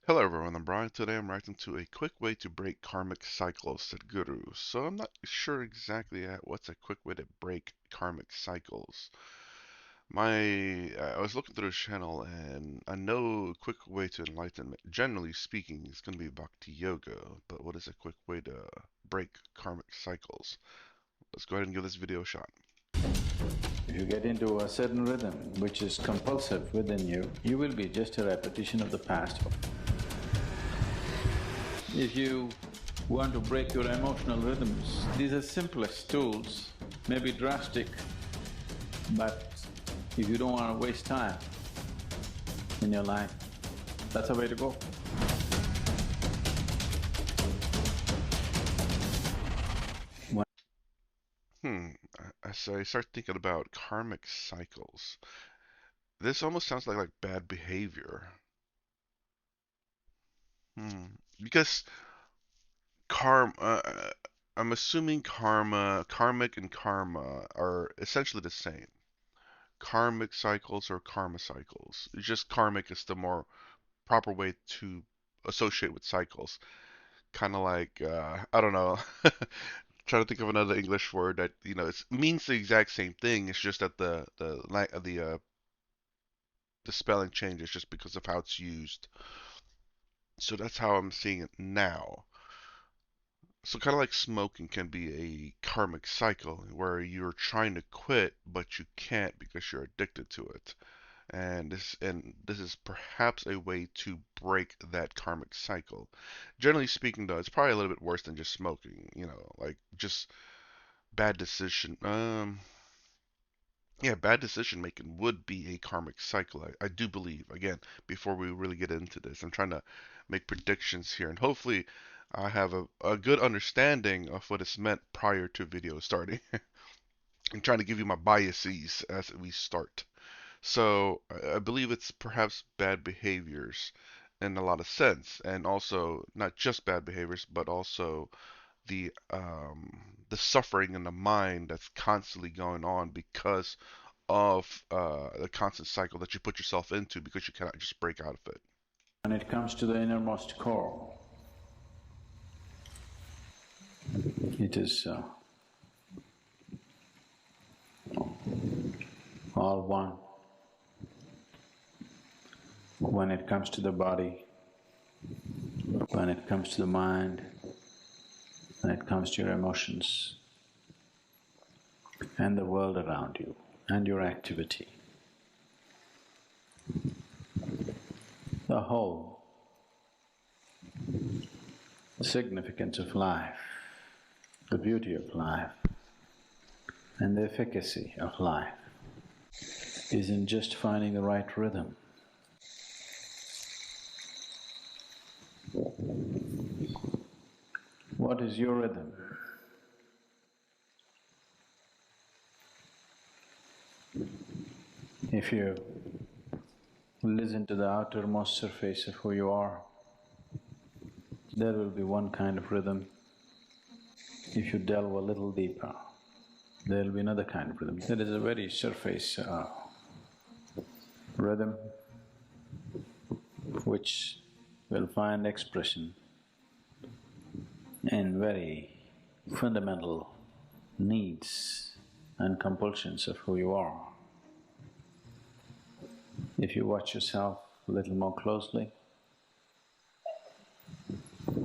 Hello everyone, I'm Brian. Today I'm reacting to a quick way to break karmic cycles, Sadhguru. So I'm not sure exactly what's a quick way to break karmic cycles. I was looking through his channel and I know a quick way to enlightenment, generally speaking, is going to be bhakti yoga. But what is a quick way to break karmic cycles? Let's go ahead and give this video a shot. If you get into a certain rhythm which is compulsive within you, you will be just a repetition of the past. If you want to break your emotional rhythms, these are simplest tools, maybe drastic, but if you don't want to waste time in your life, that's the way to go. Hmm, as I start thinking about karmic cycles, this almost sounds like bad behavior. Because I'm assuming karmic and karma are essentially the same. Karmic cycles or karma cycles. It's just karmic is the more proper way to associate with cycles. Kind of like, I don't know, trying to think of another English word that, it means the exact same thing. It's just that the spelling changes just because of how it's used. So that's how I'm seeing it now. So kind of like smoking can be a karmic cycle where you're trying to quit but you can't because you're addicted to it. And this is perhaps a way to break that karmic cycle. Generally speaking though, it's probably a little bit worse than just smoking, like just bad decision. Yeah, bad decision making would be a karmic cycle. I do believe. Again, before we really get into this, I'm trying to make predictions here, and hopefully, I have a good understanding of what is meant prior to video starting. I'm trying to give you my biases as we start. So I believe it's perhaps bad behaviors in a lot of sense, and also not just bad behaviors, but also the suffering in the mind that's constantly going on because of the constant cycle that you put yourself into because you cannot just break out of it. When it comes to the innermost core, it is all one. When it comes to the body, when it comes to the mind, when it comes to your emotions and the world around you and your activity, the whole significance of life, the beauty of life, and the efficacy of life is in just finding the right rhythm. What is your rhythm? If you listen to the outermost surface of who you are, there will be one kind of rhythm. If you delve a little deeper, there will be another kind of rhythm. There is a very surface rhythm which will find expression in very fundamental needs and compulsions of who you are. If you watch yourself a little more closely,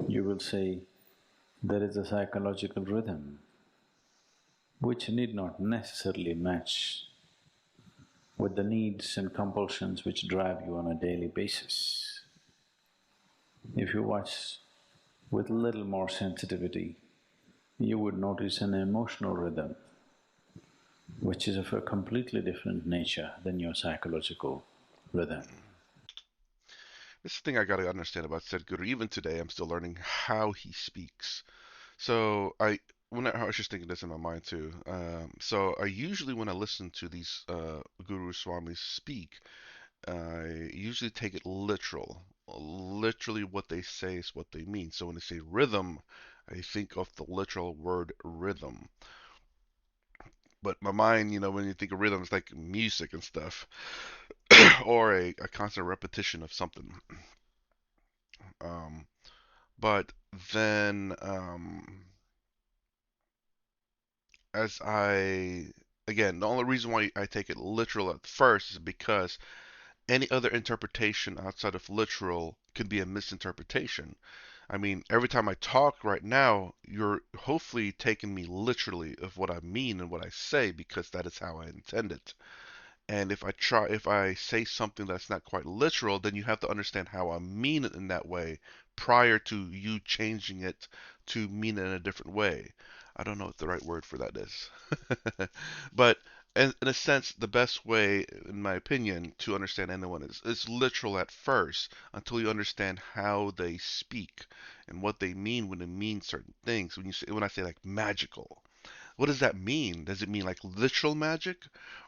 you will see there is a psychological rhythm which need not necessarily match with the needs and compulsions which drive you on a daily basis. If you watch with a little more sensitivity, you would notice an emotional rhythm which is of a completely different nature than your psychological rhythm. This is the thing I gotta understand about Sadhguru. Even today, I'm still learning how he speaks. So I was just thinking this in my mind too. So I usually when I listen to these Guru Swamis speak, I usually take it literal. Literally, what they say is what they mean. So when they say rhythm, I think of the literal word rhythm. But my mind, when you think of rhythm, it's like music and stuff, or a constant repetition of something. But then, as I, again, the only reason why I take it literal at first is because any other interpretation outside of literal could be a misinterpretation. I mean, every time I talk right now, you're hopefully taking me literally of what I mean and what I say because that is how I intend it. And if I say something that's not quite literal, then you have to understand how I mean it in that way prior to you changing it to mean it in a different way. I don't know what the right word for that is. But in a sense, the best way, in my opinion, to understand anyone is literal at first until you understand how they speak and what they mean when they mean certain things. When I say like magical, what does that mean? Does it mean like literal magic,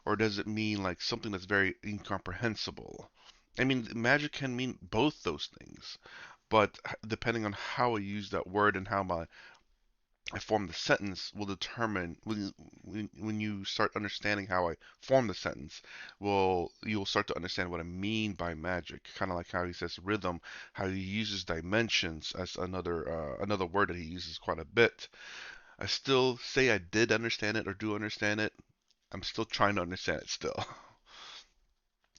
or does it mean like something that's very incomprehensible? I mean, magic can mean both those things, but depending on how I use that word and how I form the sentence will determine when you start understanding how I form the sentence, you'll start to understand what I mean by magic. Kind of like how he says rhythm, how he uses dimensions as another word that he uses quite a bit. I still say I did understand it or do understand it. I'm still trying to understand it still.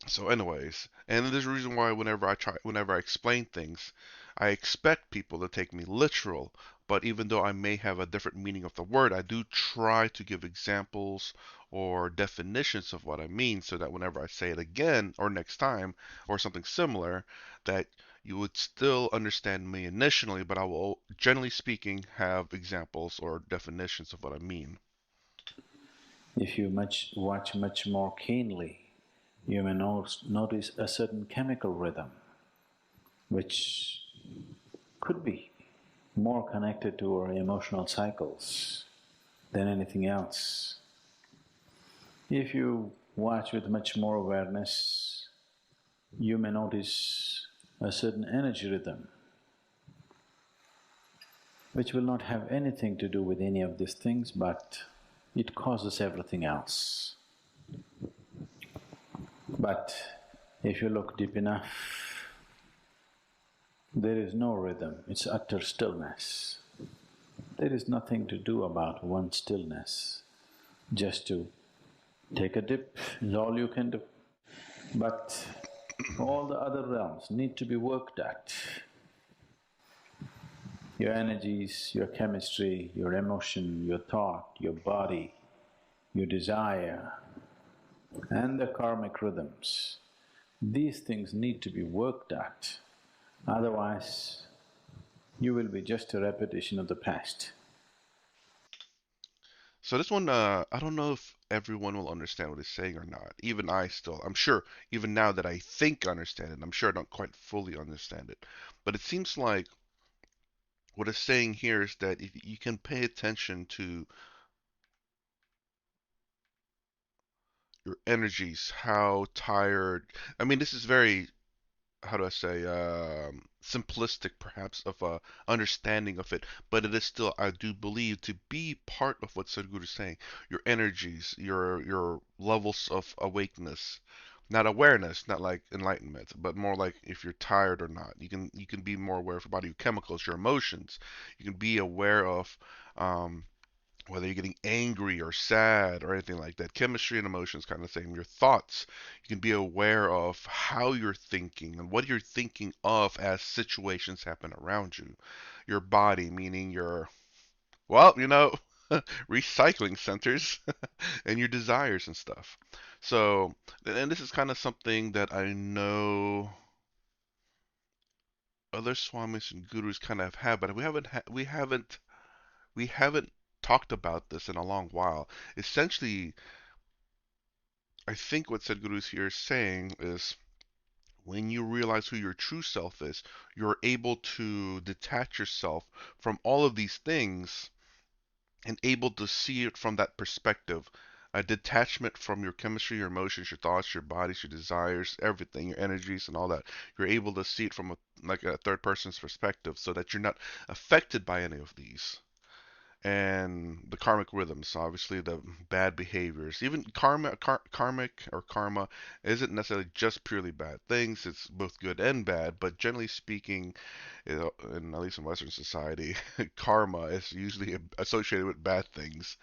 So, anyways, and there's a reason why whenever I explain things, I expect people to take me literal. But even though I may have a different meaning of the word, I do try to give examples or definitions of what I mean, so that whenever I say it again or next time or something similar, that you would still understand me initially, but I will, generally speaking, have examples or definitions of what I mean. If you watch much more keenly, you may notice a certain chemical rhythm which could be more connected to our emotional cycles than anything else. If you watch with much more awareness, you may notice a certain energy rhythm which will not have anything to do with any of these things, but it causes everything else. But if you look deep enough, there is no rhythm, it's utter stillness. There is nothing to do about one stillness, just to take a dip is all you can do. But all the other realms need to be worked at. Your energies, your chemistry, your emotion, your thought, your body, your desire, and the karmic rhythms. These things need to be worked at. Otherwise, you will be just a repetition of the past. So this one, I don't know if everyone will understand what he's saying or not. Even I still, I'm sure, even now that I think I understand it, I'm sure I don't quite fully understand it. But it seems like what it's saying here is that if you can pay attention to your energies, how tired. I mean, this is very, how do I say, simplistic perhaps of a understanding of it, but it is still, I do believe, to be part of what Sadhguru is saying. Your energies, your levels of awakeness, not awareness, not like enlightenment, but more like if you're tired or not. You can be more aware of your body, your chemicals, your emotions. You can be aware of um, whether you're getting angry or sad or anything like that. Chemistry and emotions kind of the same. Your thoughts, you can be aware of how you're thinking and what you're thinking of as situations happen around you. Your body, meaning your, well, recycling centers and your desires and stuff. So, and this is kind of something that I know other swamis and gurus kind of have, but we haven't talked about this in a long while. Essentially, I think what Sadhguru is here saying is when you realize who your true self is, you're able to detach yourself from all of these things and able to see it from that perspective. A detachment from your chemistry, your emotions, your thoughts, your bodies, your desires, everything, your energies, and all that. You're able to see it from like a third person's perspective so that you're not affected by any of these. and the karmic rhythms, obviously the bad behaviors. Even karmic or karma isn't necessarily just purely bad things. It's both good and bad, but generally speaking, in at least in Western society, karma is usually associated with bad things.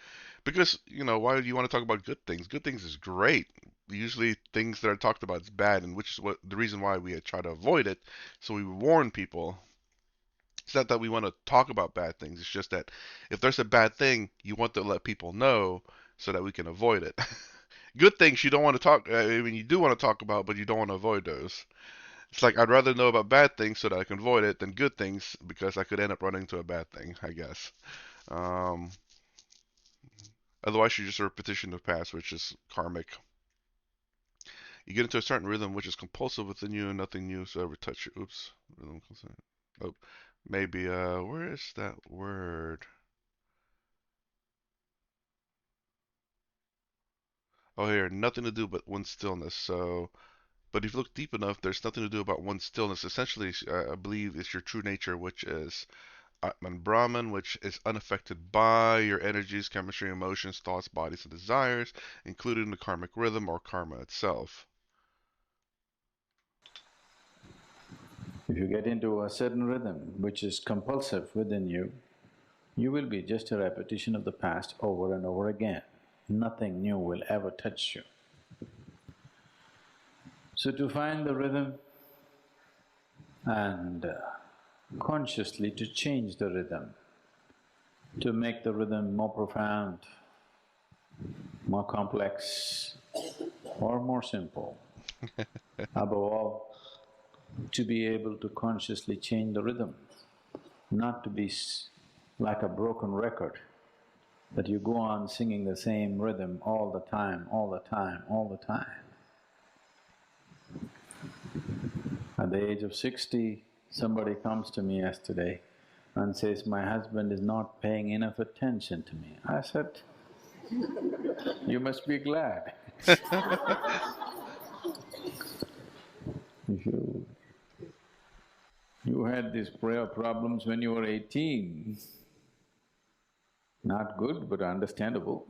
Because, why do you want to talk about good things? Good things is great. Usually things that are talked about is bad, and which is what the reason why we try to avoid it. So we warn people. It's not that we want to talk about bad things. It's just that if there's a bad thing, you want to let people know so that we can avoid it. Good things you don't want to talk. I mean, you do want to talk about, but you don't want to avoid those. It's like I'd rather know about bad things so that I can avoid it than good things because I could end up running into a bad thing, I guess. Um, Otherwise, you're just a repetition of past, which is karmic. You get into a certain rhythm which is compulsive within you, and nothing new so ever touch you. Oops. Rhythm. Oh, maybe. Where is that word? Oh, here, nothing to do but one stillness. So, but if you look deep enough, there's nothing to do about one stillness. Essentially, I believe it's your true nature, which is Atman Brahman, which is unaffected by your energies, chemistry, emotions, thoughts, bodies, and desires, including the karmic rhythm or karma itself. If you get into a certain rhythm which is compulsive within you will be just a repetition of the past over and over again. Nothing new will ever touch you. So to find the rhythm and consciously to change the rhythm, to make the rhythm more profound, more complex, or more simple. Above all, to be able to consciously change the rhythm, not to be like a broken record, that you go on singing the same rhythm all the time, all the time, all the time. At the age of 60, somebody comes to me yesterday and says, my husband is not paying enough attention to me. I said, you must be glad. If you had these prayer problems when you were 18, not good but understandable.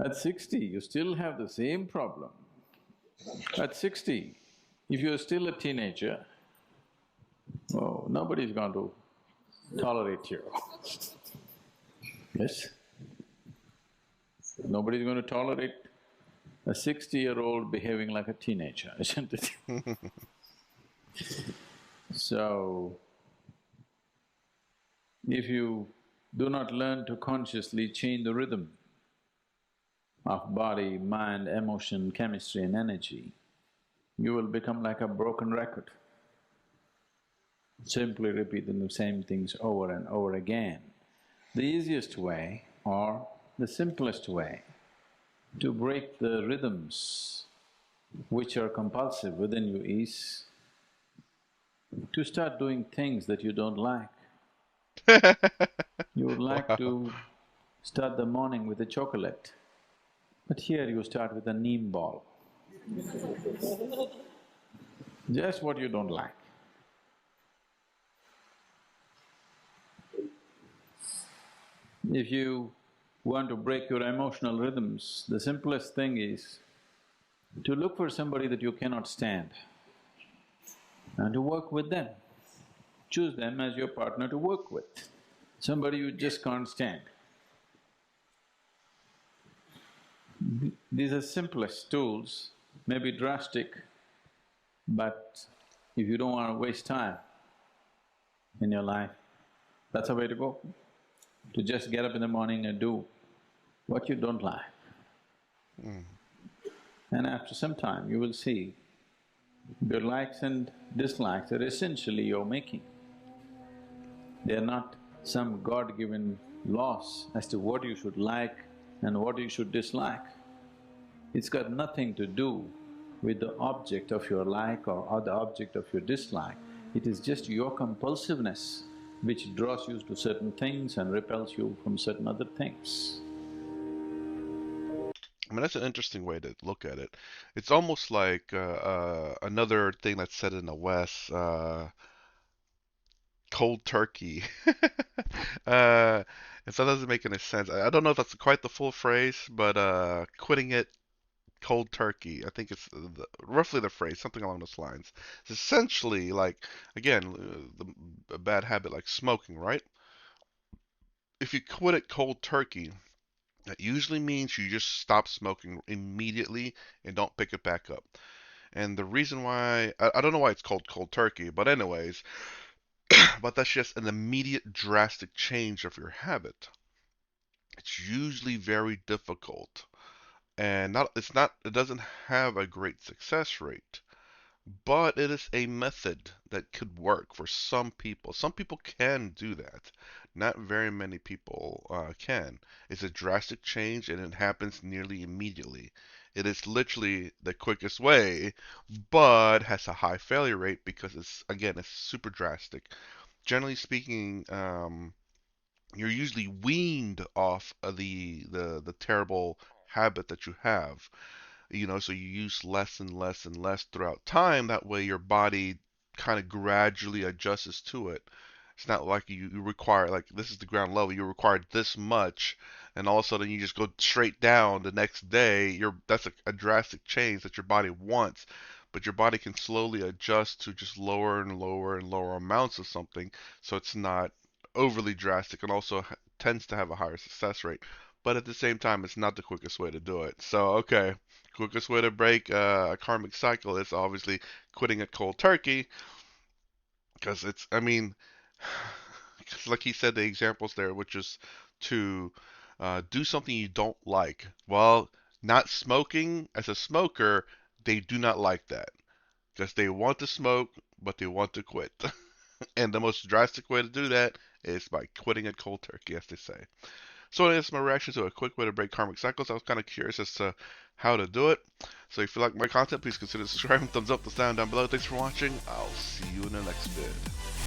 At 60, you still have the same problem. At 60, if you're still a teenager, oh, nobody's going to tolerate you. Yes? Nobody's going to tolerate a 60-year-old behaving like a teenager, isn't it? So, if you do not learn to consciously change the rhythm of body, mind, emotion, chemistry and energy, you will become like a broken record, simply repeating the same things over and over again. The easiest way or the simplest way to break the rhythms which are compulsive within you is to start doing things that you don't like. You would like Wow. to start the morning with a chocolate, but here you start with a neem ball. Just what you don't like. If you want to break your emotional rhythms, the simplest thing is to look for somebody that you cannot stand and to work with them. Choose them as your partner to work with, somebody you just can't stand. These are simplest tools, may be drastic, but if you don't want to waste time in your life, that's the way to go. To just get up in the morning and do what you don't like. Mm. And after some time, you will see your likes and dislikes are essentially your making. They are not some God-given laws as to what you should like and what you should dislike. It's got nothing to do with the object of your like or the object of your dislike. It is just your compulsiveness which draws you to certain things and repels you from certain other things. I mean, that's an interesting way to look at it. It's almost like another thing that's said in the West. Cold turkey. uh, if that doesn't make any sense, I don't know if that's quite the full phrase, but quitting it cold turkey. I think it's roughly the phrase, something along those lines. It's essentially like, again, a bad habit like smoking, right? If you quit it cold turkey, that usually means you just stop smoking immediately and don't pick it back up. And the reason why, I don't know why it's called cold turkey, but anyways, but that's just an immediate drastic change of your habit. It's usually very difficult and it doesn't have a great success rate. But it is a method that could work for some people. Some people can do that. Not very many people can. It's a drastic change and it happens nearly immediately. It is literally the quickest way, but has a high failure rate because it's super drastic. Generally speaking, you're usually weaned off of the terrible habit that you have, so you use less and less and less throughout time. That way your body kind of gradually adjusts to it. It's not like you require, like, this is the ground level, you require this much, and all of a sudden you just go straight down the next day. That's a drastic change that your body wants, but your body can slowly adjust to just lower and lower and lower amounts of something, so it's not overly drastic, and also tends to have a higher success rate. But at the same time, it's not the quickest way to do it. So, okay, quickest way to break a karmic cycle is obviously quitting it cold turkey, because I mean, cause like he said, the examples there, which is to do something you don't like. Well, not smoking, as a smoker, they do not like that because they want to smoke, but they want to quit. And the most drastic way to do that is by quitting it cold turkey, as they say. So that's my reaction to a quick way to break karmic cycles. I was kind of curious as to how to do it. So if you like my content, please consider subscribing, thumbs up, the sound down below. Thanks for watching. I'll see you in the next vid.